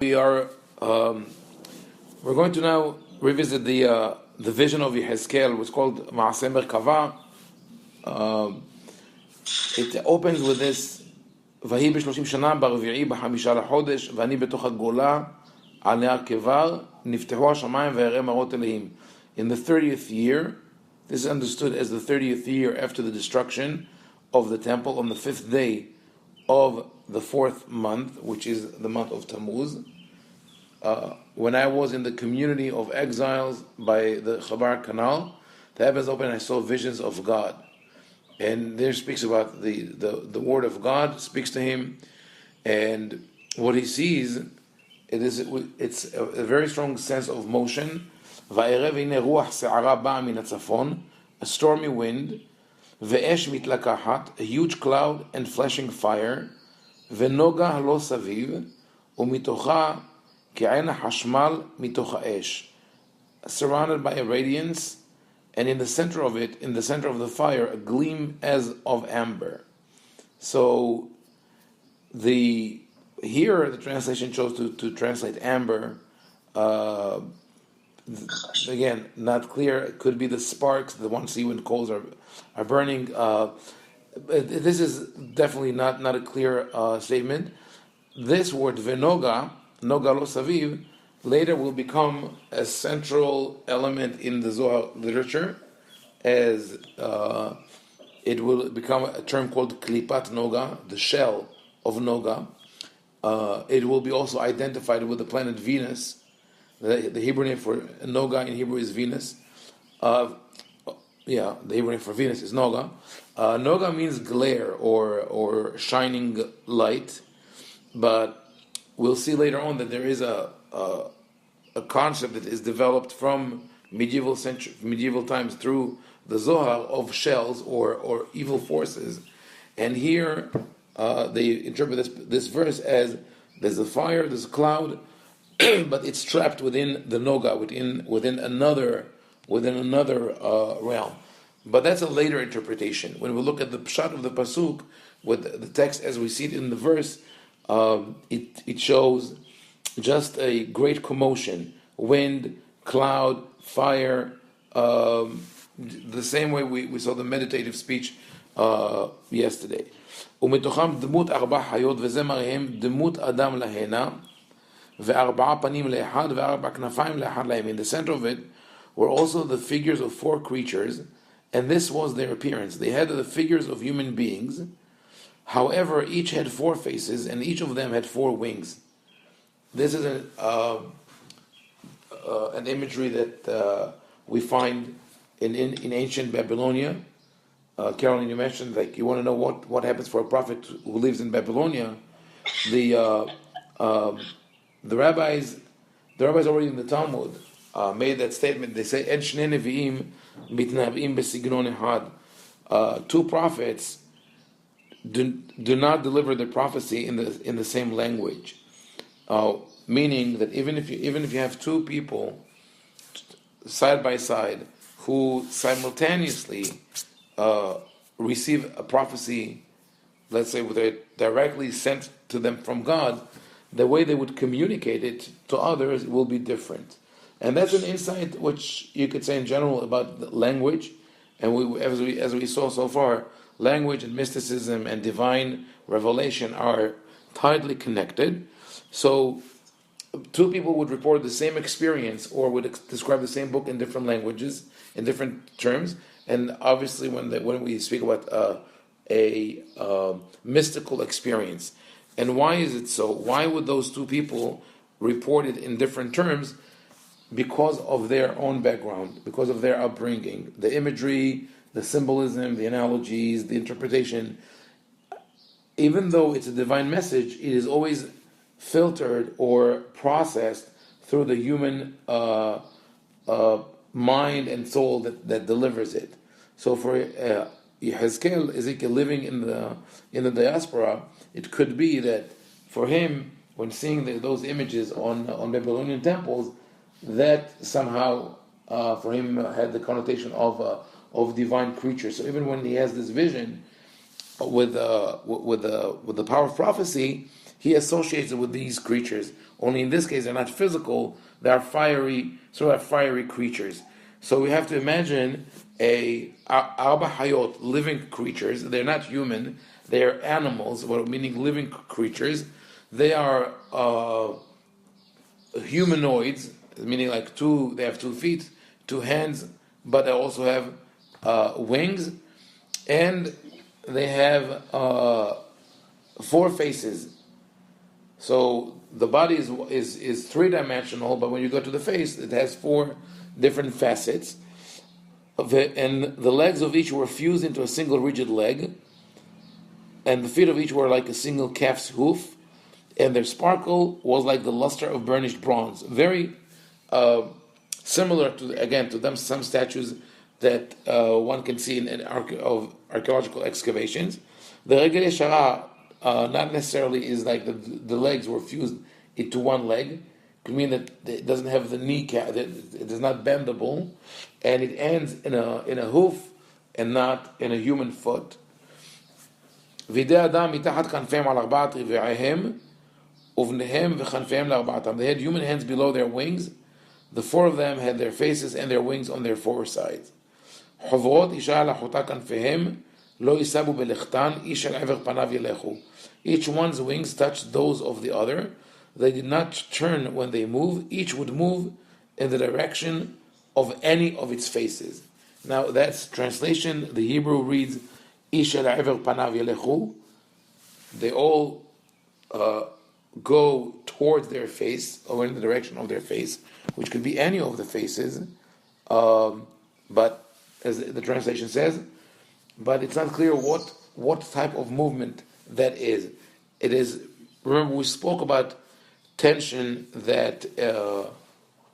We're going to now revisit the vision of Yetzirah, which is called Maaseh Merkava. It opens with this: "Vahi ב-30 שנה ברביעי בחמישה לחודש, ואני בתוך הגולה על נהר כבר, נפתחו השמיים ואראה מראות אלוהים." In the 30th year, this is understood as the 30th year after the destruction of the temple, on the 5th day of the 4th month, which is the month of Tammuz, when I was in the community of exiles by the Chabar Canal, the heavens opened and I saw visions of God. And there speaks about the word of God speaks to him, and what he sees, it's a very strong sense of motion. "Va'erev hine ruach se'ara ba'a min hatzafon," a stormy wind, "ve'esh mitlakachat," a huge cloud and flashing fire, "ve'noga lo saviv, u'mitocha ke'en hashmal mitoch ha'esh," surrounded by a radiance, and in the center of it, in the center of the fire, a gleam as of amber. So here the translation chose to translate amber. Again, not clear. It could be the sparks, the one see when coals are burning. This is definitely not a clear statement. This word venoga, noga lo saviv, later will become a central element in the Zohar literature, as it will become a term called klipat noga, the shell of noga. It will be also identified with the planet Venus. The Hebrew name for noga in Hebrew is Venus. The Hebrew name for Venus is noga. Noga means glare or shining light, but we'll see later on that there is a concept that is developed from medieval times through the Zohar of shells or evil forces, and here they interpret this verse as there's a fire, there's a cloud, but it's trapped within the noga, within another realm. But that's a later interpretation. When we look at the pshat of the pasuk with the text as we see it in the verse, it shows just a great commotion, wind, cloud, fire, the same way we saw the meditative speech yesterday. ומתוכם דמות ארבע חיות, וזה מראיהם דמות אדם להנה, וארבעה פנים לאחד, וארבע כנפיים לאחד להם. In the center of it were also the figures of 4 creatures, and this was their appearance. They had the figures of human beings. However, each had 4 faces, and each of them had 4 wings. This is an imagery that we find in ancient Babylonia. Caroline, you mentioned, like, you want to know what happens for a prophet who lives in Babylonia. The rabbis already in the Talmud made that statement. They say, "En shnei nevi'im mitnab'im b'signon ehad." 2 prophets do not deliver their prophecy in the same language. Meaning that even if you have 2 people side by side who simultaneously receive a prophecy, let's say directly sent to them from God, the way they would communicate it to others will be different. And that's an insight which you could say in general about language. And as we saw so far, language and mysticism and divine revelation are tightly connected. So 2 people would report the same experience or would describe the same book in different languages, in different terms. And obviously when we speak about a mystical experience, and why is it so? Why would those 2 people report it in different terms? Because of their own background, because of their upbringing, the imagery, the symbolism, the analogies, the interpretation. Even though it's a divine message, it is always filtered or processed through the human mind and soul that delivers it. So for Ezekiel living in the diaspora, it could be that for him, when seeing those images on Babylonian temples, that somehow for him had the connotation of divine creatures. So even when he has this vision with the power of prophecy, he associates it with these creatures. Only in this case, they're not physical, they are fiery, sort of fiery creatures. So we have to imagine arba hayot, living creatures. They're not human, they're animals, meaning living creatures. They are humanoids, meaning like they have 2 feet, 2 hands, but they also have wings, and they have 4 faces. So the body is 3-dimensional, but when you go to the face, it has 4 different facets. And the legs of each were fused into a single rigid leg, and the feet of each were like a single calf's hoof, and their sparkle was like the luster of burnished bronze. Very similar to them some statues that one can see in archaeological excavations. The regel yeshara not necessarily is like the legs were fused into one leg. It could mean that it doesn't have the kneecap, it is not bendable, and it ends in a hoof and not in a human foot. וידי אדם מתחת כנפיהם על 4 רבעיהם ובניהם וכנפיהם ל4. They had human hands below their wings. The 4 of them had their faces and their wings on their 4 sides. חוברות אישה על אחותה כנפיהם לא יישבו בלכתן איש על עבר פניו ילכו. Each one's wings touched those of the other. They did not turn when they moved. Each would move in the direction of any of its faces. Now that's translation. The Hebrew reads איש על עבר פניו ילכו. They all go towards their face, or in the direction of their face, which could be any of the faces, but as the translation says, but it's not clear what type of movement that is. It is, remember we spoke about tension that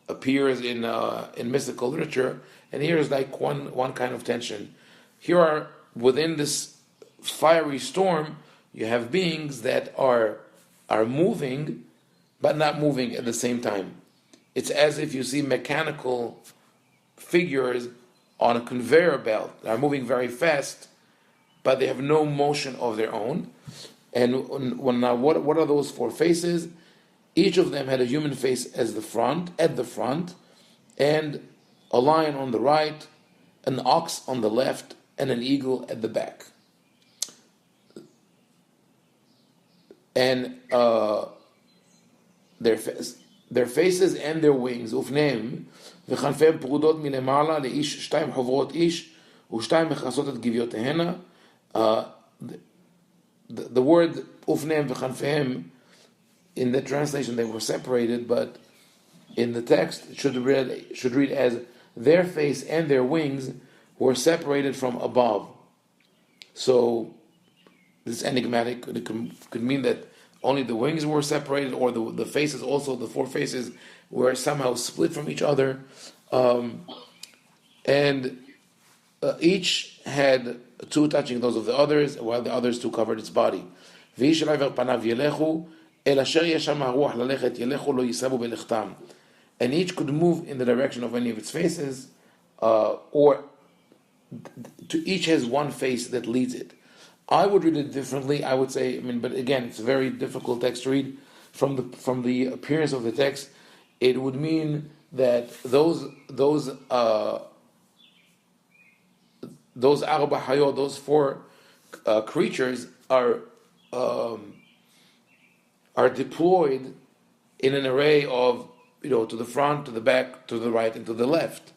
appears in mystical literature, and here is like one kind of tension. Here are, within this fiery storm, you have beings that are moving, but not moving at the same time. It's as if you see mechanical figures on a conveyor belt. They are moving very fast, but they have no motion of their own. And what are those 4 faces? Each of them had a human face at the front, and a lion on the right, an ox on the left, and an eagle at the back. And their faces and their wings, ופניהם וכנפיהם פרודות מלמעלה לאיש 2 חוברות איש ו2 מכסות את גוויותיהן. The word ופניהם וכנפיהם, in the translation they were separated, but in the text it should read as their face and their wings were separated from above. So this is enigmatic. It could mean that only the wings were separated, or the faces also, the 4 faces were somehow split from each other. And each had 2 touching those of the others, while the others 2 covered its body. ואיש אל עבר פניו ילכו, אל אשר יש שם הרוח ללכת ילכו לא יישבו בלכתם. And each could move in the direction of any of its faces, or each has one face that leads it. I would read it differently. I would say, but again, it's a very difficult text to read. From the appearance of the text, it would mean that those arba hayot, those 4 creatures are deployed in an array of, to the front, to the back, to the right, and to the left.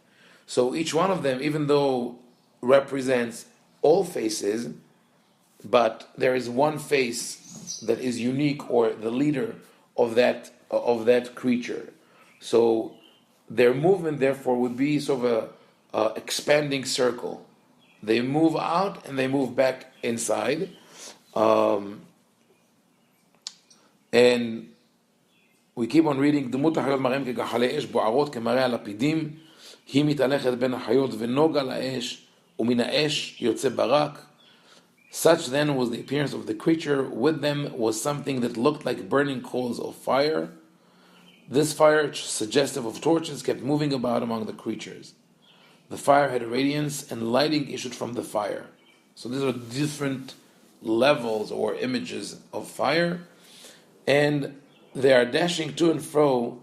So each one of them, even though represents all faces, but there is one face that is unique, or the leader of that creature. So their movement, therefore, would be sort of a expanding circle. They move out and they move back inside, and we keep on reading. דמות החיות מראים כגחלי אש בוערות כמראה הלפידים, היא מתהלכת בין החיות ונוגה לאש, ומן האש יוצא ברק. Such then was the appearance of the creature. With them was something that looked like burning coals of fire. This fire, suggestive of torches, kept moving about among the creatures. The fire had a radiance, and lighting issued from the fire. So these are different levels or images of fire. and they are dashing to and fro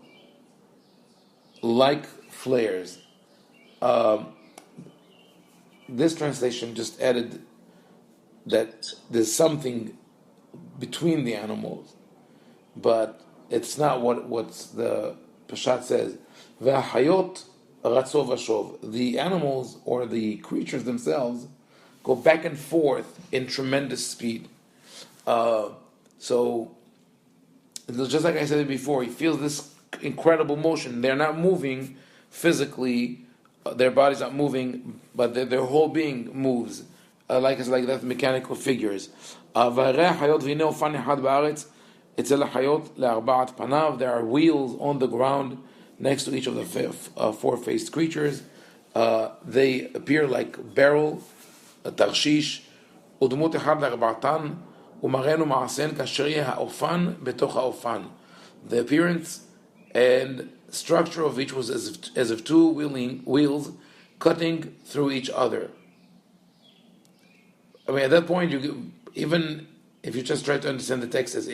like flares. This translation just added that there's something between the animals, but it's not what's the Peshat says. V'hayot ratzov v'shov. The animals or the creatures themselves go back and forth in tremendous speed. So, just like I said before, he feels this incredible motion. They're not moving physically, their body's not moving, but their whole being moves. Like that, mechanical figures. There are wheels on the ground next to each of the four-faced creatures. They appear like beryl, tarshish, ודמות אחד לארבעתן, ומראנו מעשיהן כאשר יהיה האופן בתוך האופן. The appearance and structure of each was as if two wheels cutting through each other. I mean, at that point, even if you just try to understand the text as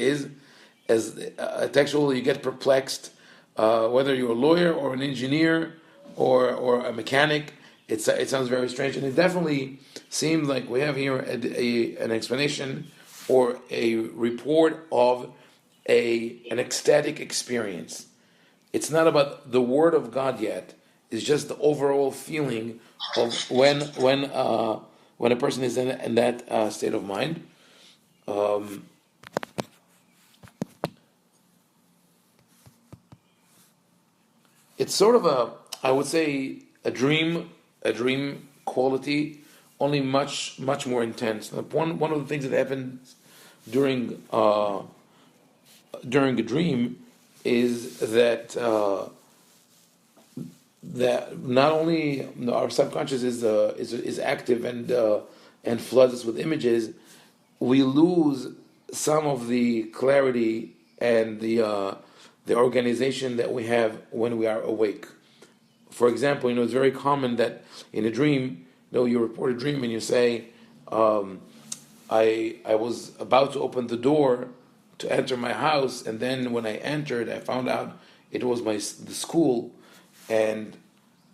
textual, you get perplexed. Whether you're a lawyer or an engineer or a mechanic, it sounds very strange, and it definitely seems like we have here an explanation or a report of an ecstatic experience. It's not about the word of God yet. It's just the overall feeling of when a person is in that state of mind. It's sort of I would say, a dream quality, only much more intense. One of the things that happens during a dream is that not only our subconscious is active and floods us with images, we lose some of the clarity and the organization that we have when we are awake. For example, it's very common that in a dream, you report a dream and you say, I was about to open the door to enter my house, and then when I entered, I found out it was the school, and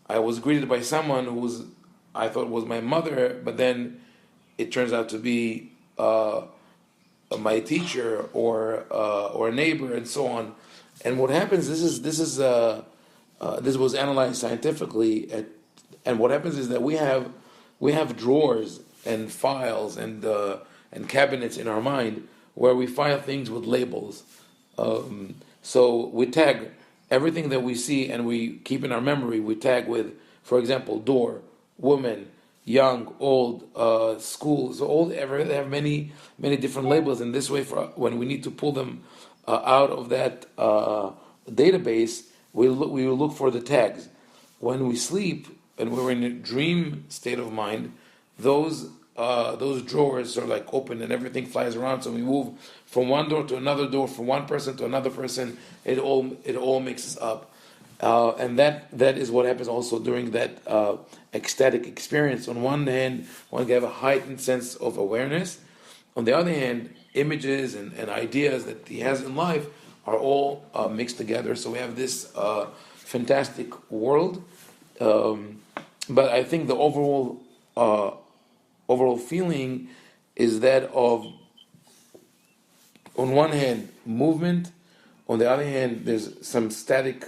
I was greeted by someone who I thought was my mother, but then it turns out to be my teacher or a neighbor, and so on. And what happens? This was analyzed scientifically, and what happens is that we have drawers and files and cabinets in our mind where we file things with labels. So we tag everything that we see and we keep in our memory. We tag with, for example, door, woman, young, old, school. So they have many different labels. And this way, when we need to pull them out of that database, we will look for the tags. When we sleep and we're in a dream state of mind, those drawers are like open and everything flies around. So we move from one door to another door, from one person to another person. It all mixes up, and that is what happens also during that ecstatic experience. On one hand, one can have a heightened sense of awareness. On the other hand, images and ideas that he has in life are all mixed together. So we have this fantastic world. But I think the overall feeling is that of, on one hand, movement. On the other hand, there's some static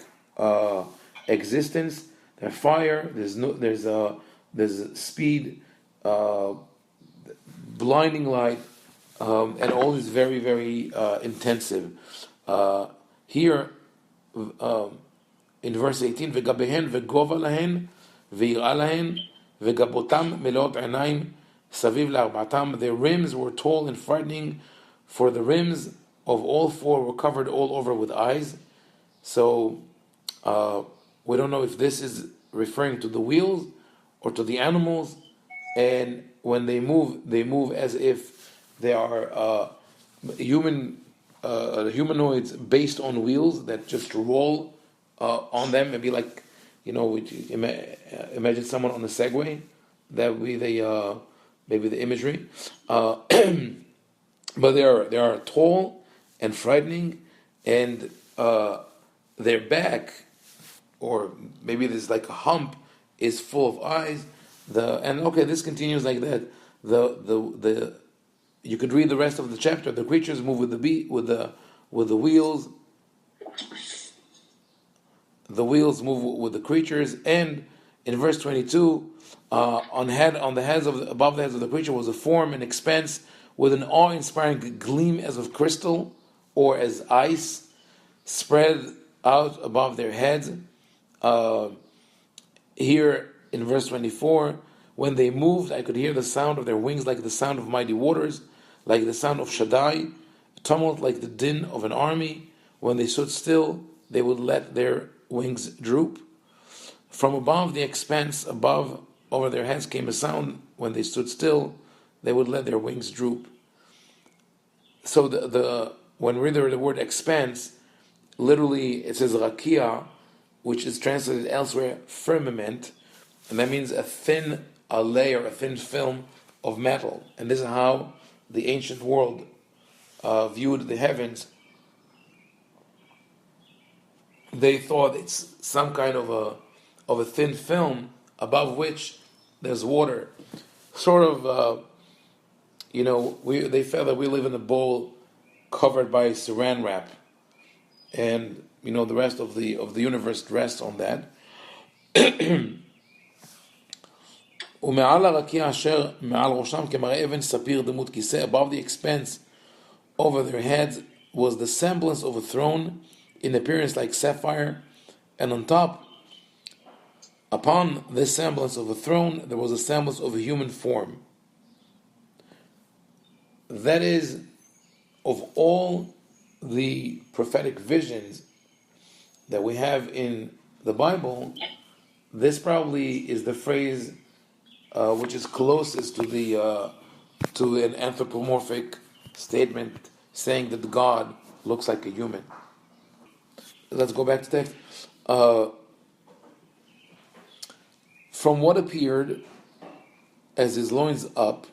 existence. There's fire. There's speed, blinding light, and all is very, very intensive. Here, in verse 18, "V'gabehen v'gova lahen v'yir'a lahen v'gabotam melot einayim saviv la'arbatam." Their rims were tall and frightening, for the rims of all four were covered all over with eyes. So we don't know if this is referring to the wheels or to the animals. And when they move as if they are humanoids based on wheels that just roll on them. Maybe like, imagine someone on a Segway. That would be maybe the imagery. But they are tall and frightening, and their back, or maybe there's like a hump, is full of eyes. This continues like that. You could read the rest of the chapter. The creatures move with the wheels. The wheels move with the creatures, and in verse 22, above the heads of the creature was a form, an expanse with an awe-inspiring gleam as of crystal or as ice, spread out above their heads. Here in verse 24, when they moved, I could hear the sound of their wings like the sound of mighty waters, like the sound of Shaddai, tumult like the din of an army. When they stood still, they would let their wings droop. From above the expanse over their heads came a sound. When they stood still, they would let their wings droop. So when we read the word expanse, literally it says rakia, which is translated elsewhere firmament, and that means a thin film of metal. And this is how the ancient world viewed the heavens. They thought it's some kind of a thin film above which there's water. Sort of, they felt that we live in a bowl covered by saran wrap, and the rest of the universe rests on that. Above the expanse over their heads was the semblance of a throne, in appearance like sapphire, and on top, upon this semblance of a throne, there was a semblance of a human form. That is, of all the prophetic visions that we have in the Bible, this probably is the phrase which is closest to an anthropomorphic statement saying that God looks like a human. Let's go back to text. From what appeared as his loins up,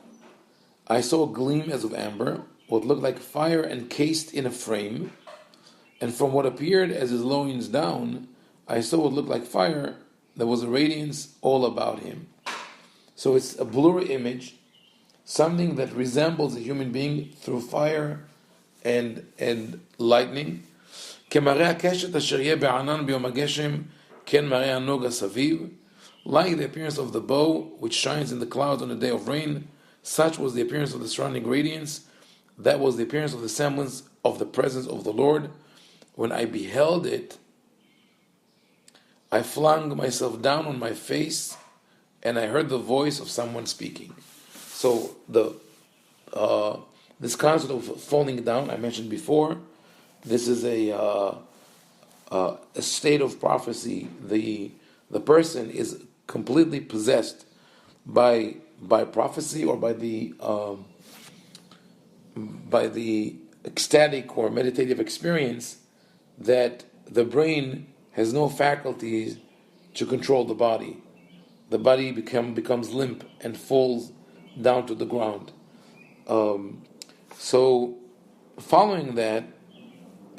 I saw a gleam as of amber, what looked like fire encased in a frame. And from what appeared as his loins down, I saw what looked like fire. There was a radiance all about him. So it's a blurry image, something that resembles a human being through fire and lightning. Like the appearance of the bow which shines in the clouds on the day of rain, such was the appearance of the surrounding radiance. That was the appearance of the semblance of the presence of the Lord. When I beheld it, I flung myself down on my face, and I heard the voice of someone speaking. So this concept of falling down, I mentioned before, this is a state of prophecy. The person is completely possessed by prophecy or by the ecstatic or meditative experience that the brain has no faculties to control the body. The body becomes limp and falls down to the ground. So following that,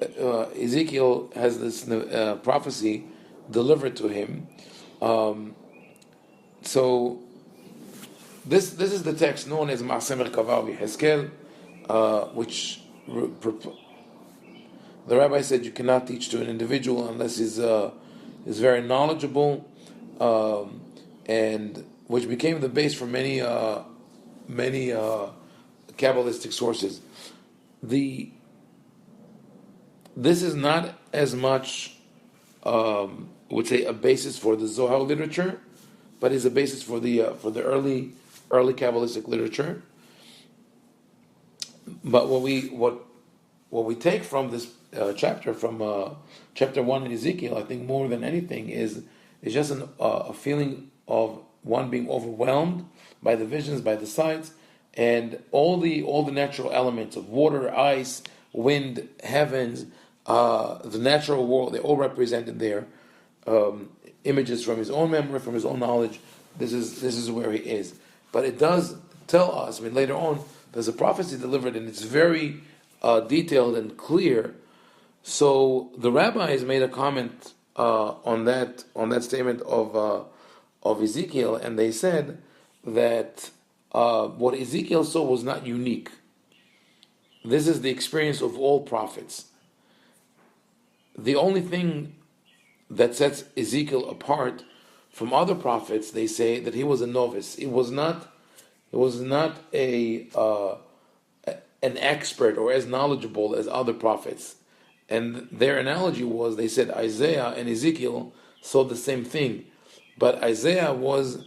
Ezekiel has this prophecy delivered to him. So this is the text known as Ma'aseh Merkava v'Yehezkel, which the rabbi said you cannot teach to an individual unless he's very knowledgeable, and which became the base for many Kabbalistic sources. This is not as much, would say, a basis for the Zohar literature, but is a basis for the early Kabbalistic literature. But what we take from this chapter, from chapter 1 in Ezekiel, I think more than anything is just a feeling of one being overwhelmed by the visions, by the sights, and all the natural elements of water, ice, wind, heavens, the natural world. They all represented there. Images from his own memory, from his own knowledge. This is where he is. But it does tell us. I mean, later on, there's a prophecy delivered, and it's very detailed and clear. So the rabbis made a comment on that statement of Ezekiel, and they said that what Ezekiel saw was not unique. This is the experience of all prophets. The only thing that sets Ezekiel apart from other prophets, they say that he was a novice. It was not an expert or as knowledgeable as other prophets. And their analogy was, they said Isaiah and Ezekiel saw the same thing. But Isaiah was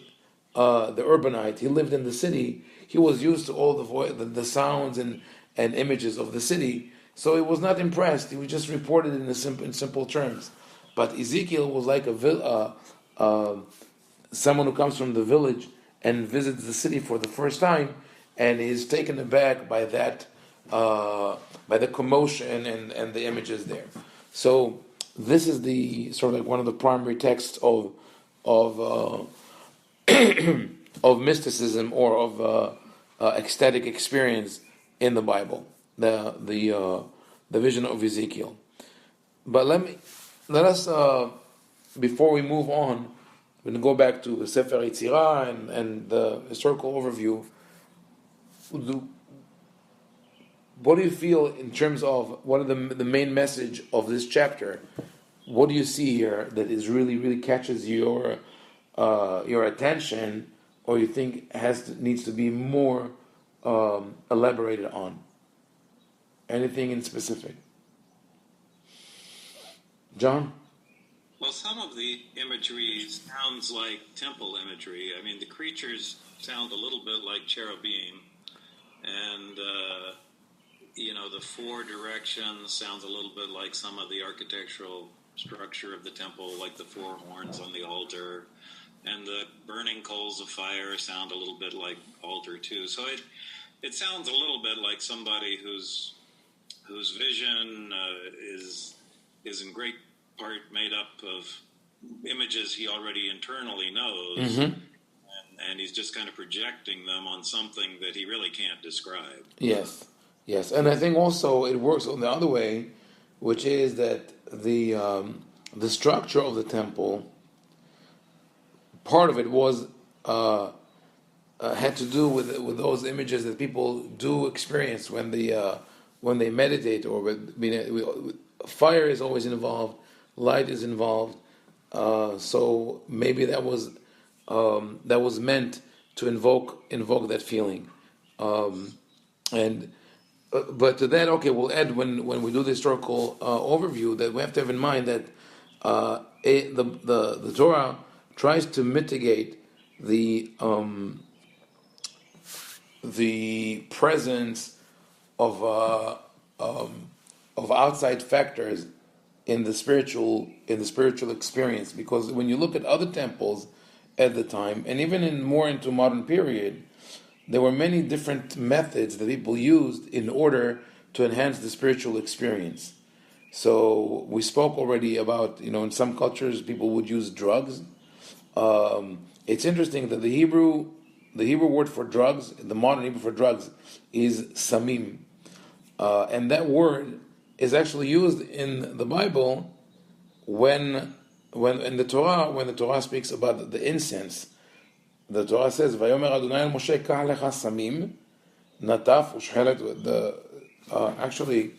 the urbanite. He lived in the city. He was used to all the sounds and images of the city. So he was not impressed. He was just reported in simple terms. But Ezekiel was like someone who comes from the village and visits the city for the first time, and is taken aback by that, by the commotion and the images there. So this is the sort of like one of the primary texts of of mysticism or of ecstatic experience in the Bible, the vision of Ezekiel. But let us before we move on, we're going to go back to the Sefer Yetzirah and the historical overview. What do you feel in terms of what are the main message of this chapter? What do you see here that is really catches your attention, or you think needs to be more elaborated on? Anything in specific? John? Well, some of the imagery sounds like temple imagery. I mean, the creatures sound a little bit like cherubim, and the four directions sounds a little bit like some of the architectural structure of the temple, like the four horns on the altar, and the burning coals of fire sound a little bit like altar too. So it sounds a little bit like somebody whose vision is in great part made up of images he already internally knows, Mm-hmm. and he's just kind of projecting them on something that he really can't describe. Yes, and I think also it works on the other way, which is that the structure of the temple, part of it was had to do with those images that people do experience when they meditate, or with fire is always involved, light is involved. So maybe that was meant to invoke that feeling. But to that, okay, we'll add when we do the historical overview that we have to have in mind that the Torah tries to mitigate the presence of outside factors in the spiritual experience, because when you look at other temples at the time, and even into modern period, there were many different methods that people used in order to enhance the spiritual experience. So we spoke already about, in some cultures people would use drugs. It's interesting that the Hebrew word for drugs, the modern Hebrew for drugs, is samim, and that word is actually used in the Bible when the Torah speaks about the incense. The Torah says, "Vayomer Adonai el Moshe kach lecha samim, nataf ushchelet." Actually,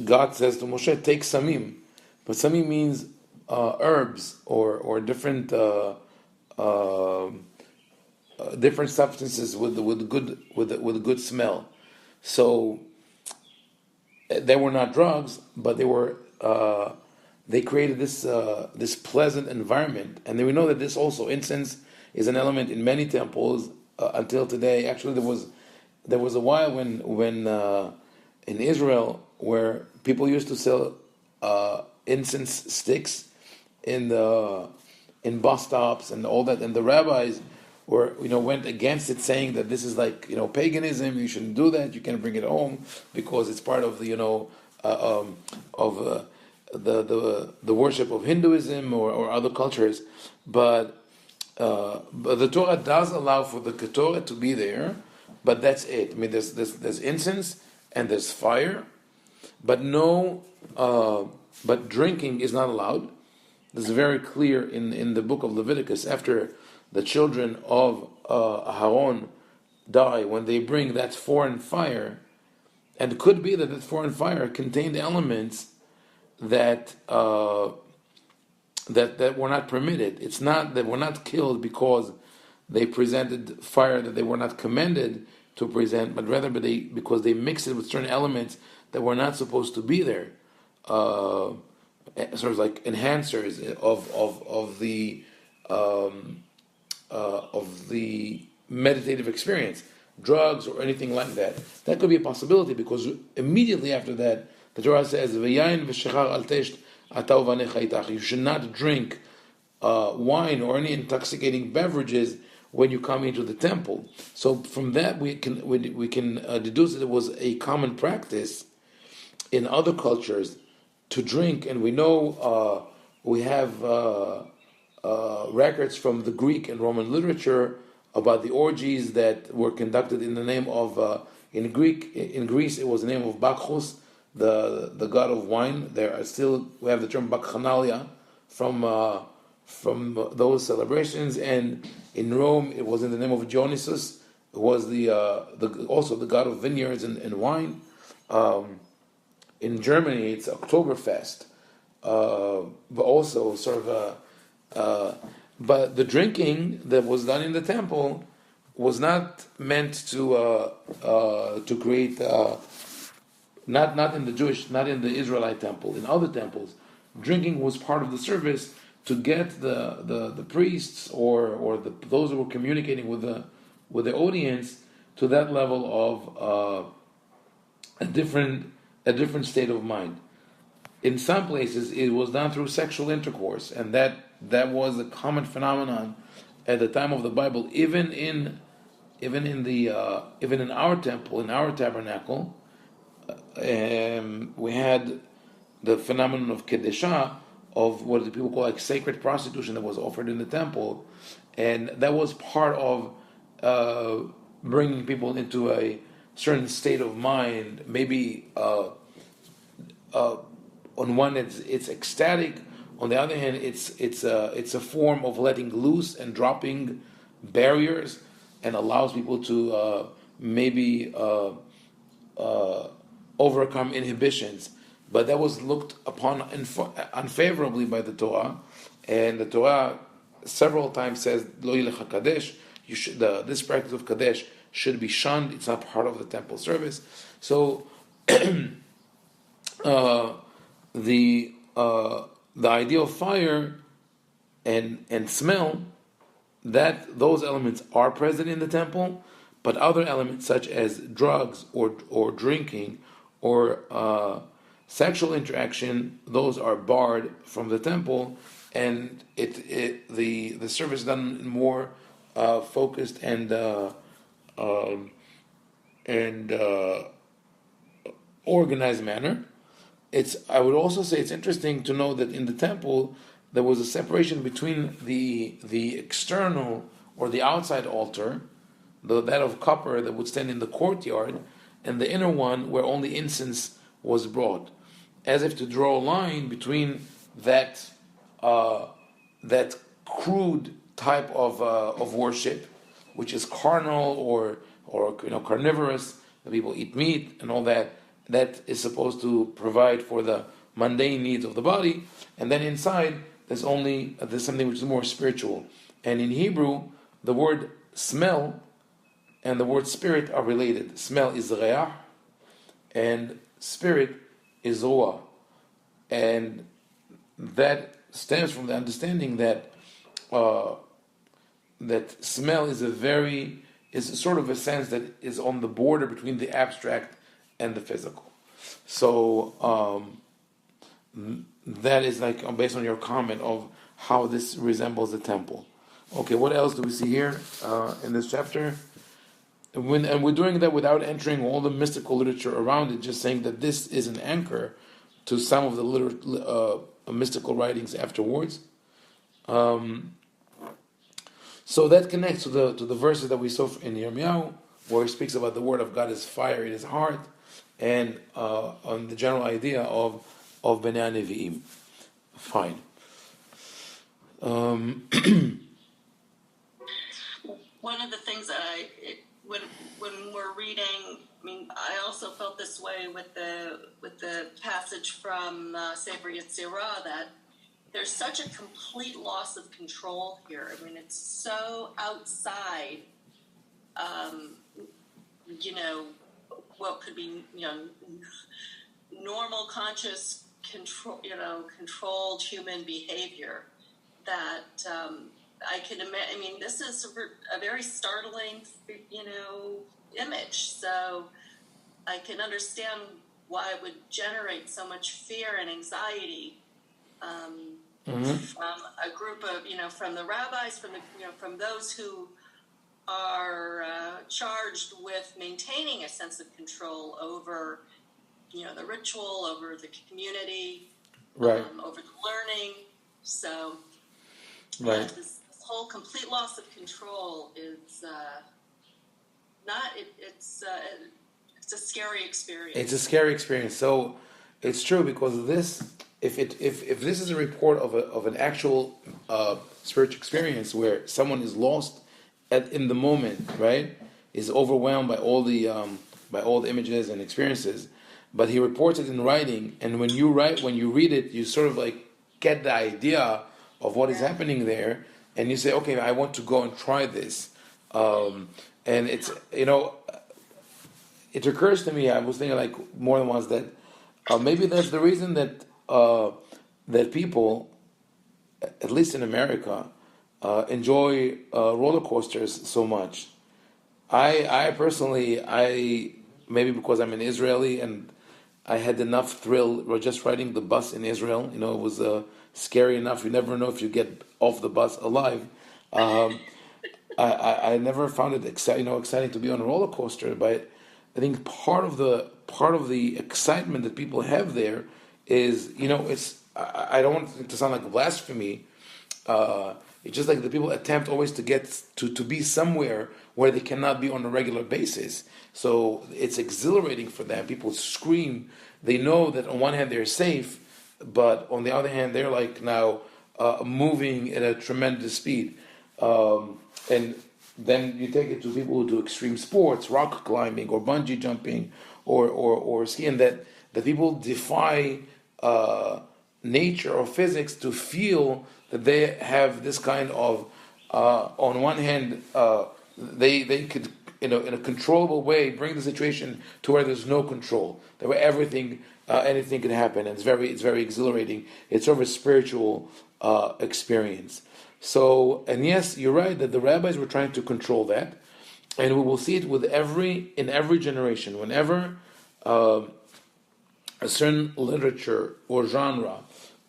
God says to Moshe, "Take samim," but samim means herbs or different different substances with good smell. So they were not drugs, but they created this pleasant environment. And then we know that this also, incense is an element in many temples until today. Actually, there was a while when in Israel where people used to sell incense sticks in bus stops and all that, and the rabbis went against it, saying that this is like paganism. You shouldn't do that. You can't bring it home because it's part of the worship of Hinduism or other cultures. But the Torah does allow for the Ketorah to be there, but that's it. I mean, there's incense and there's fire, but but drinking is not allowed. This is very clear in the book of Leviticus. After the children of Aaron die, when they bring that foreign fire, and it could be that that foreign fire contained elements that that were not permitted. It's not that were not killed because they presented fire that they were not commanded to present, but rather because they mixed it with certain elements that were not supposed to be there. Sort of like enhancers of the meditative experience, drugs or anything like that. That could be a possibility, because immediately after that, the Torah says, "V'yayin v'shechar al tesht ata uvanecha itach." You should not drink wine or any intoxicating beverages when you come into the temple. So from that we can deduce that it was a common practice in other cultures to drink, and we know we have records from the Greek and Roman literature about the orgies that were conducted in the name of in Greece it was the name of Bacchus, the god of wine. We have the term Bacchanalia from those celebrations, and in Rome it was in the name of Dionysus, who was also the god of vineyards and wine. In Germany, it's Oktoberfest, but also sort of. But the drinking that was done in the temple was not meant to create. Not in the Israelite temple. In other temples, drinking was part of the service to get the priests or those who were communicating with the audience to that level of a different state of mind. In some places, it was done through sexual intercourse, and that was a common phenomenon at the time of the Bible. Even in our temple, in our tabernacle, we had the phenomenon of kedusha, of what the people call like sacred prostitution that was offered in the temple, and that was part of bringing people into a certain state of mind. Maybe on one it's ecstatic, on the other hand it's a form of letting loose and dropping barriers, and allows people to maybe overcome inhibitions. But that was looked upon unfavorably by the Torah, and the Torah several times says Lo yilecha kadesh. This practice of kadesh should be shunned. It's not part of the temple service. So the idea of fire and smell, that those elements are present in the temple, but other elements such as drugs or drinking or sexual interaction, those are barred from the temple, and the service is done in more focused and organized manner. I would also say it's interesting to know that in the temple there was a separation between the external or the outside altar, that of copper that would stand in the courtyard, and the inner one where only incense was brought, as if to draw a line between that crude type of worship, which is carnal or carnivorous, that people eat meat and all that is supposed to provide for the mundane needs of the body, and then inside there's something which is more spiritual. And in Hebrew, the word smell and the word spirit are related. Smell is re'ah, and spirit is ruah, and that stems from the understanding that that smell is sort of a sense that is on the border between the abstract and the physical. So that is like based on your comment of how this resembles the temple. Okay, what else do we see here in this chapter? And we're doing that without entering all the mystical literature around it, just saying that this is an anchor to some of the mystical writings afterwards. So that connects to the verses that we saw in Yirmiyahu, where he speaks about the word of God is fire in his heart, and on the general idea of Bnei Nevi'im. Fine. One of the things that when we're reading, I also felt this way with the passage from Sefer Yetzirah, that there's such a complete loss of control here. It's so outside, what could be, normal, conscious, controlled human behavior that I can imagine. This is a very startling, image. So I can understand why it would generate so much fear and anxiety from a group of, from the rabbis, from those who are charged with maintaining a sense of control over, the ritual, over the community, right, over the learning. So, right. This whole complete loss of control is it's a scary experience. It's a scary experience. So it's true, because this, if this is a report of an actual spiritual experience where someone is lost in the moment, right, is overwhelmed by all the images and experiences, but he reports it in writing, and when you read it, you sort of like get the idea of what is happening there, and you say, okay, I want to go and try this, and it's, it occurs to me, I was thinking like more than once that maybe that's the reason that that people, at least in America, enjoy roller coasters so much. I personally, maybe because I'm an Israeli and I had enough thrill just riding the bus in Israel. It was scary enough. You never know if you get off the bus alive. I never found it exciting to be on a roller coaster, but I think part of the excitement that people have there is, it's, I don't want it to sound like blasphemy. It's just like the people attempt always to get to be somewhere where they cannot be on a regular basis. So it's exhilarating for them. People scream. They know that on one hand they're safe, but on the other hand they're like now moving at a tremendous speed. And then you take it to people who do extreme sports, rock climbing or bungee jumping or skiing, that people defy nature or physics to feel that they have this kind of, on one hand, they could, in a controllable way, bring the situation to where there's no control, that where anything can happen, and it's very exhilarating. It's sort of a spiritual experience. So, and yes, you're right that the rabbis were trying to control that, and we will see it in every generation. Whenever a certain literature or genre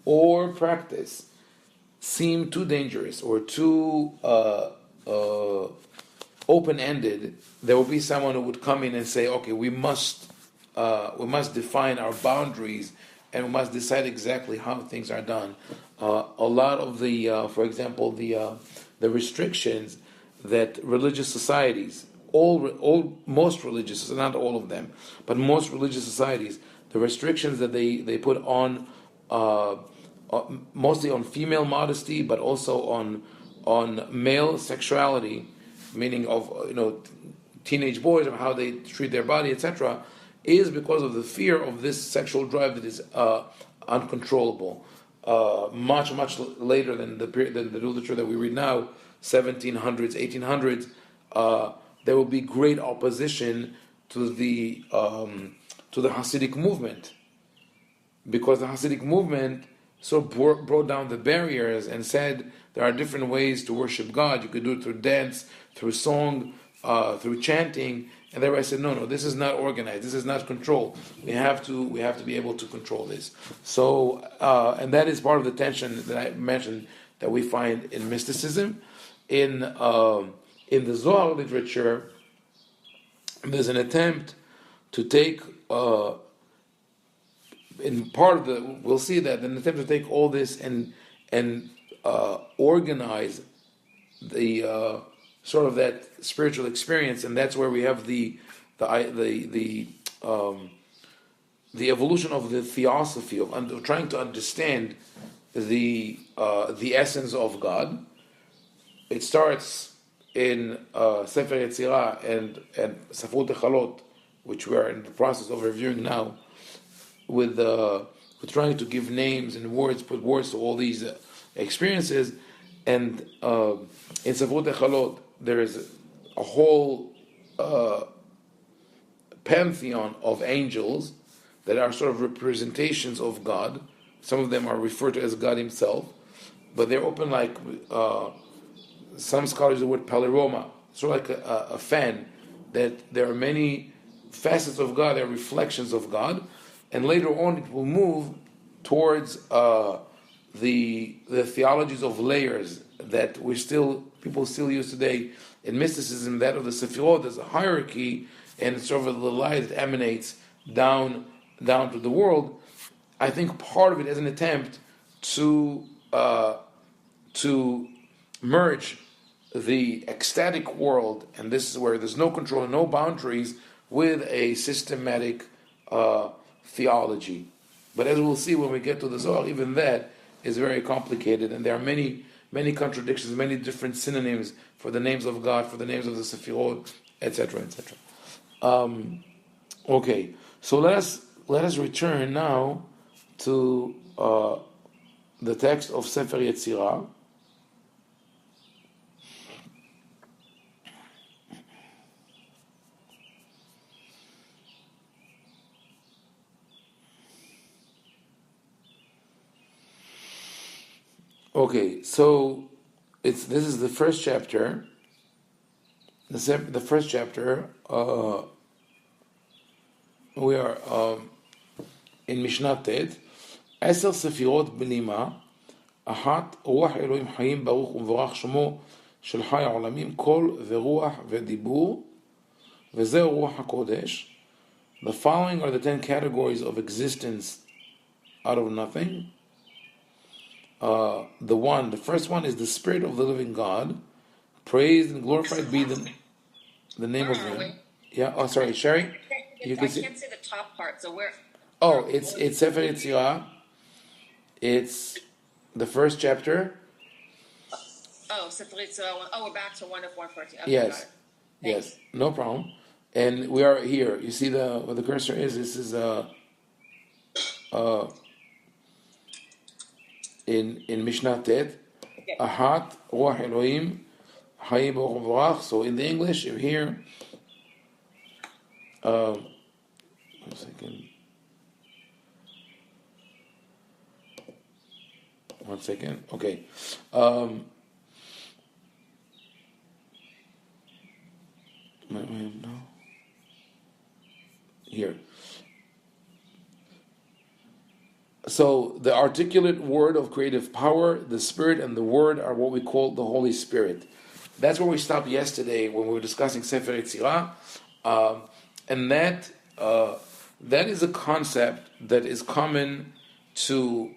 or practice seem too dangerous or too open-ended, there will be someone who would come in and say, okay, we must define our boundaries, and we must decide exactly how things are done. A lot of the, for example, the restrictions that religious societies, most religious, not all of them, but most religious societies, the restrictions that they put on, mostly on female modesty, but also on male sexuality, meaning of teenage boys, of how they treat their body, etc., is because of the fear of this sexual drive that is uncontrollable. Much later than the literature that we read now, 1700s, 1800s, there will be great opposition to the Hasidic movement, because the Hasidic movement sort of brought down the barriers and said there are different ways to worship God. You could do it through dance, through song, through chanting. And everybody said, no, this is not organized. This is not controlled. We have to be able to control this. So, and that is part of the tension that I mentioned that we find in mysticism. In the Zohar literature, there's an attempt to take, in part of we'll see that, an attempt to take all this and organize the sort of that spiritual experience, and that's where we have the evolution of the theosophy of trying to understand the essence of God. It starts in Sefer Yetzirah and Safrut Echalot, which we are in the process of reviewing now, with trying to give names and words, put words to all these experiences. And in Safrut Echalot, there is a whole pantheon of angels that are sort of representations of God. Some of them are referred to as God Himself, but they're open like some scholars use the word paliroma, sort of like a fan, that there are many facets of God, there are reflections of God, and later on it will move towards the theologies of layers that people still use today in mysticism, that of the Sefirot. There's a hierarchy, and it's sort of the light that emanates down to the world. I think part of it is an attempt to merge the ecstatic world, and this is where there's no control and no boundaries, with a systematic theology. But as we'll see when we get to the Zohar, even that is very complicated, and there are many contradictions, many different synonyms for the names of God, for the names of the Sefirot, etc., etc. Okay, so let us return now to the text of Sefer Yetzirah. Okay, so this is the first chapter. The first chapter. We are in Mishnah Tet. 10 ספירות בלימה, אחת רוח אלוהים חיים ברוך ומבורך שמו של חי העולמים, קול ורוח ודיבור, וזהו רוח הקודש. The following are the 10 categories of existence out of nothing. The first one is the Spirit of the living God. Praised and glorified be the name of Him. Yeah. Oh, sorry, Sherry. I can't see the top part. So where? Oh, it's Sefer Yetzirah. It's the first chapter. Oh, Sefer Yetzirah. Oh, we're back to 1 of 114. Okay, Yes. Yes. No problem. And we are here. You see where the cursor is. This is in Mishnah Tet. Ahat Ruach Elohim Haim Ovadia. So in the English, you're here. 1 second. 1 second. Okay. No. Here. So the articulate word of creative power, the Spirit, and the Word are what we call the Holy Spirit. That's where we stopped yesterday when we were discussing Sefer Yetzirah, and that is a concept that is common to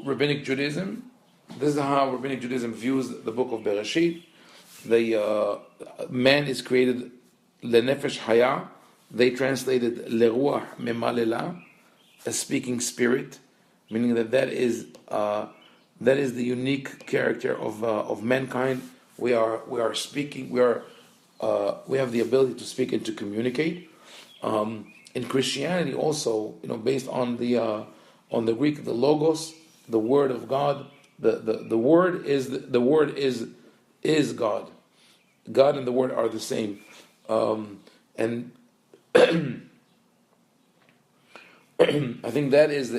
Rabbinic Judaism. This is how Rabbinic Judaism views the book of Bereshit. The man is created lenefesh haya. They translated leruach memalela, a speaking spirit, meaning that is the unique character of mankind. We are speaking. We have the ability to speak and to communicate. In Christianity, also, based on the Greek, the logos, the word of God, the word is God. God and the word are the same, and I think that is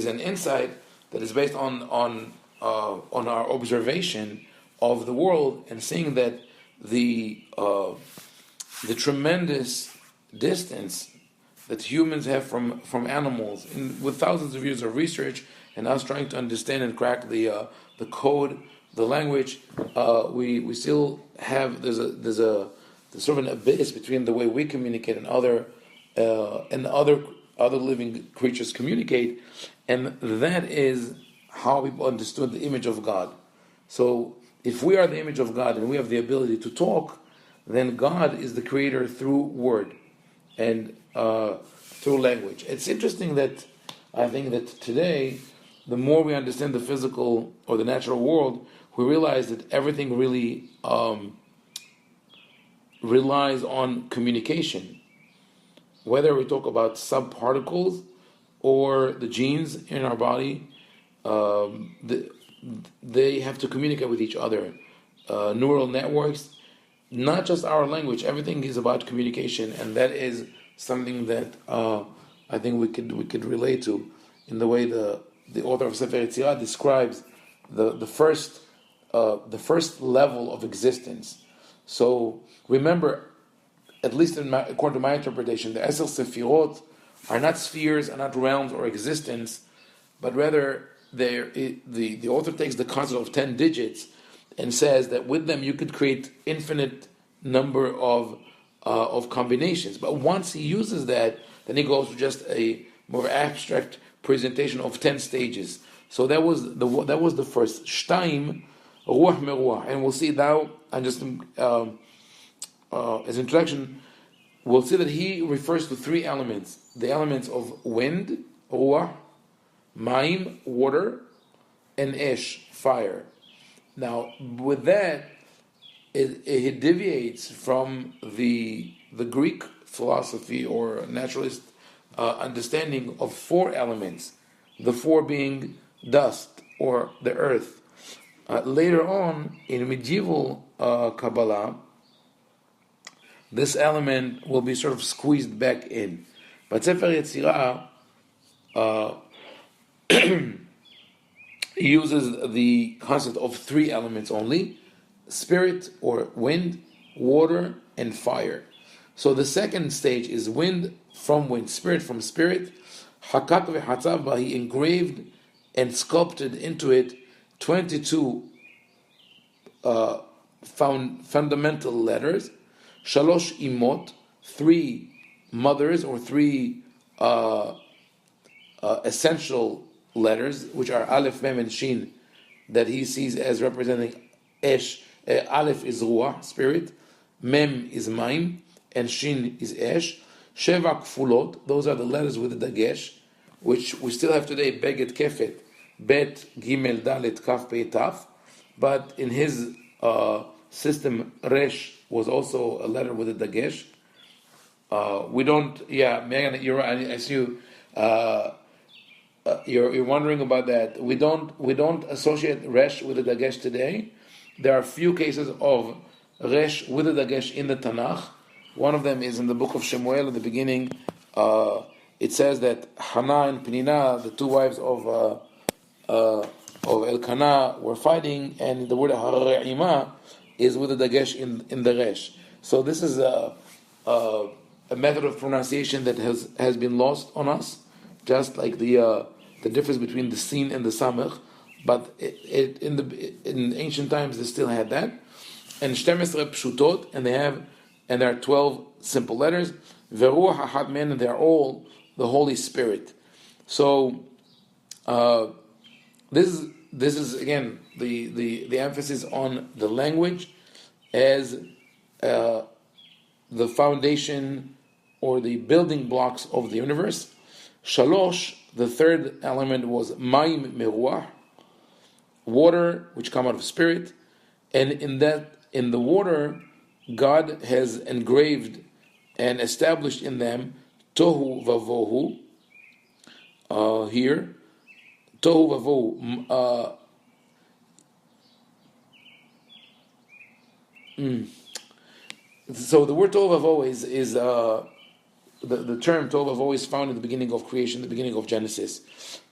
an insight that is based on our observation of the world, and seeing that the tremendous distance that humans have from animals, with thousands of years of research and us trying to understand and crack the code, the language, we still have there's sort of an abyss between the way we communicate and other living creatures communicate, and that is how people understood the image of God. So if we are the image of God and we have the ability to talk, then God is the creator through word and through language. It's interesting that I think that today, the more we understand the physical or the natural world, we realize that everything really relies on communication. Whether we talk about subparticles or the genes in our body, they have to communicate with each other. Neural networks, not just our language, everything is about communication, and that is something that I think we could relate to in the way the author of Sefer Yetzirah describes the first level of existence. So remember, at least according to my interpretation, the Esel Sefirot are not spheres, are not realms or existence, but rather the author takes the concept of 10 digits and says that with them you could create infinite number of combinations. But once he uses that, then he goes to just a more abstract presentation of 10 stages. So that was the first Shtaim Ruach Meruach, and we'll see now. And just as introduction, we'll see that he refers to three elements: the elements of wind, Ruach, Maim, water, and Esh, fire. Now, with that, it deviates from the Greek philosophy or naturalist understanding of four elements, the four being dust or the earth. Later on, in medieval Kabbalah, this element will be sort of squeezed back in. But Sefer Yetzirah uses the concept of three elements only: spirit or wind, water, and fire. So the second stage is wind from wind, spirit from spirit. Hakak v'hatzav, he engraved and sculpted into it 22 fundamental letters. Shalosh imot, three mothers or three essential letters, which are Aleph, Mem, and Shin, that he sees as representing Esh. Aleph is Ruach, spirit, Mem is Maim, and Shin is Esh. Sheva Kfulot, those are the letters with the Dagesh, which we still have today, Beget Kefet, Bet, Gimel, Dalet, Kaf, Pei, Taf. But in his system, Resh was also a letter with a Dagesh. We don't, Megan, you're right, I see you. You're wondering about that. We don't associate Resh with a Dagesh today. There are few cases of Resh with a Dagesh in the Tanakh. One of them is in the book of Shemuel at the beginning. It says that Hannah and Penina, the two wives of Elkanah, were fighting, and the word Har'ima is with a Dagesh in the Resh. So this is a method of pronunciation that has been lost on us, just like the difference between the Sin and the Samech. But in ancient times they still had that. And Shtemesre Pshutot, and there are 12 simple letters. Veruach Ahad Men, and they are all the Holy Spirit. So this is again the emphasis on the language as the foundation or the building blocks of the universe. Shalosh, the third element, was Maim Meruach, water, which come out of spirit, and in the water, God has engraved and established in them Tohu Vavohu. Here, Tohu Vavohu. So the word Tohu Vavohu is the term Tohu Vavohu is found in the beginning of creation, the beginning of Genesis,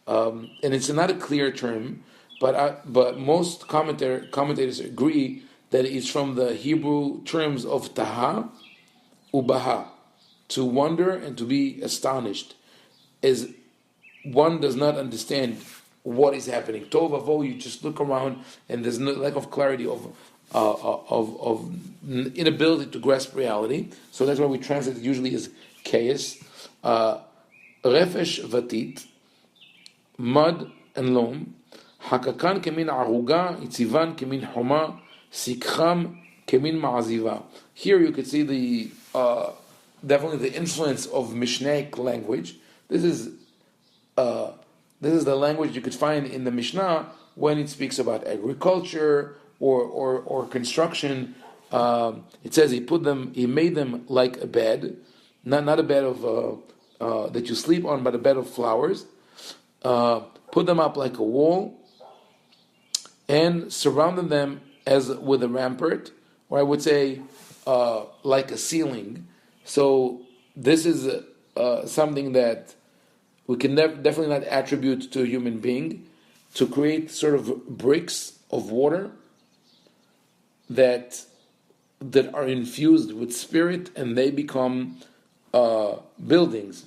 and it's not a clear term, but most commentators agree that it's from the Hebrew terms of Taha Ubaha, to wonder and to be astonished, as one does not understand what is happening. Tohu Vavohu, you just look around and there's no lack of clarity of inability to grasp reality. So that's why we translate it usually as chaos. Refesh Vatit, mud and loam. Hakakan kemin aruga, itzivan kemin homa, Sikham kemin ma'aziva. Here you could see the definitely the influence of Mishnaic language. This is the language you could find in the Mishnah when it speaks about agriculture or construction. It says he made them like a bed, not a bed of that you sleep on, but a bed of flowers. Put them up like a wall, and surrounded them as with a rampart, or I would say like a ceiling. So this is something that we can definitely not attribute to a human being, to create sort of bricks of water that are infused with spirit, and they become buildings.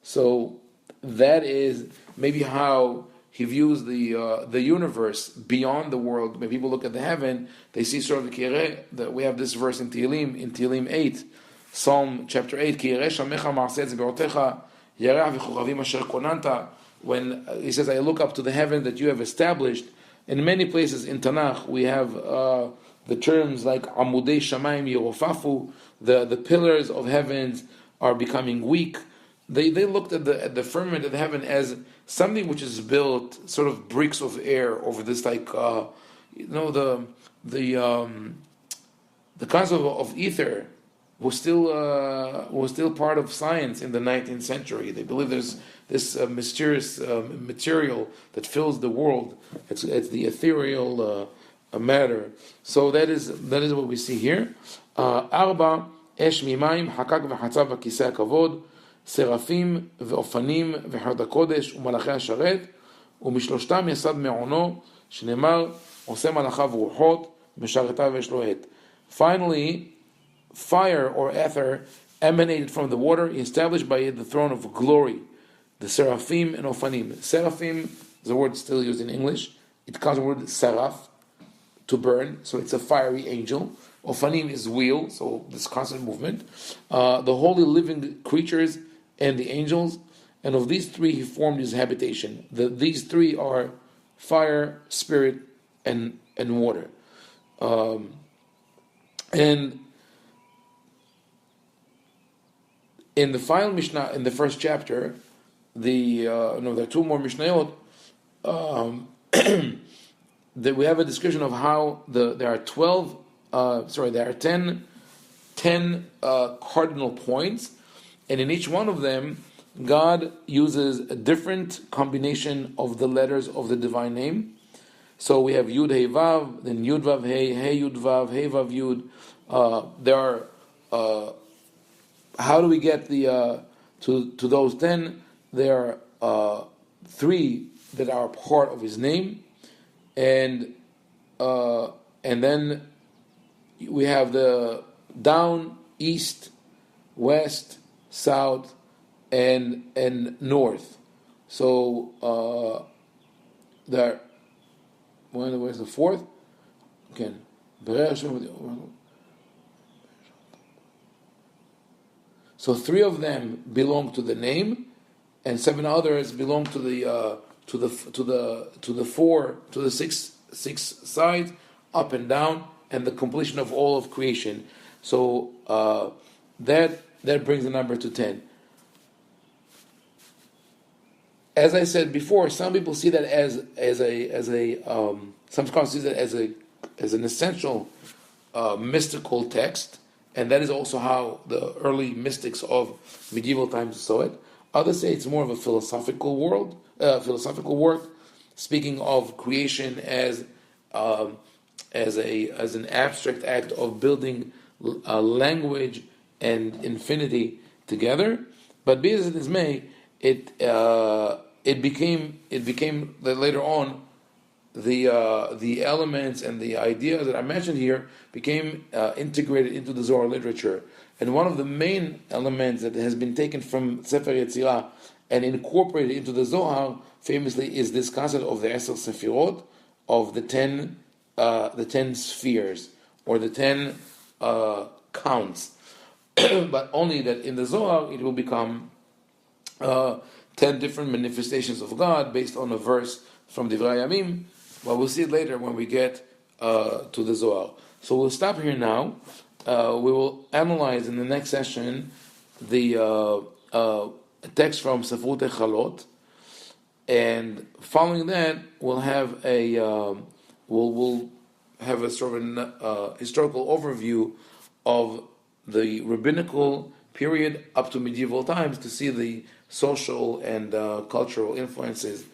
So that is maybe how he views the universe beyond the world. When people look at the heaven, they see sort of that we have this verse in Tehillim 8, Psalm chapter 8, when he says, I look up to the heaven that you have established. In many places in Tanakh, we have the terms like Amudei Shamayim Yerofafu, the pillars of heavens are becoming weak. They looked at the firmament of the heaven as something which is built, sort of bricks of air over this, like the concept of ether was still part of science in the 19th century. They believe there's this mysterious material that fills the world. It's the ethereal matter. So that is what we see here. Arba esh mimayim hakak v'chatzav v'kisei hakavod seraphim ve'ofanim v'chard hakodesh u'malachei hasharet u'mishloshtam yasad me'ono shneimar oseh malachav ruchot mesharetav ve'yesh lo het. Finally, fire or ether emanated from the water, established by it the throne of glory, the seraphim and ofanim. Seraphim is a word still used in English. It comes from the word seraph, to burn, so it's a fiery angel. Ofanim is wheel, so this constant movement. The holy living creatures and the angels, and of these three he formed his habitation. These three are fire, spirit, and water. And in the final Mishnah, in the first chapter, there are two more Mishnayot. That we have a description of how there are 10 cardinal points, and in each one of them, God uses a different combination of the letters of the divine name. So we have Yud Hey Vav, then Yud Vav Hey, Hey Yud Vav, Hey Vav Yud. There are. How do we get to those 10? There are 3 that are part of His name, and then we have the down, east, west, south, and north. So there. Where's the 4th? Again, so 3 of them belong to the name, and 7 others belong to the 6 sides, up and down, and the completion of all of creation. So that brings the number to 10. As I said before, some people see that some scholars see that as an essential mystical text, and that is also how the early mystics of medieval times saw it. Others say it's more of a philosophical work, speaking of creation as an abstract act of building language and infinity together. But be as it is may, it became that later on the elements and the ideas that I mentioned here became integrated into the Zohar literature. And one of the main elements that has been taken from Sefer Yetzirah and incorporated into the Zohar, famously, is this concept of the Eser Sefirot, of the 10 spheres, or the 10 counts. But only that in the Zohar it will become 10 different manifestations of God based on a verse from Divrei Yamim. Well, we'll see it later when we get to the Zohar. So we'll stop here now. We will analyze in the next session the text from Sefrut Echalot, and following that we'll have a we'll have a sort of historical overview of the rabbinical period up to medieval times to see the social and cultural influences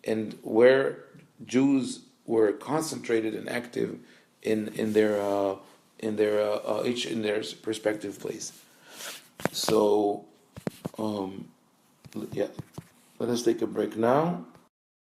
and where Jews were concentrated and active in their each in their respective place. So let us take a break now.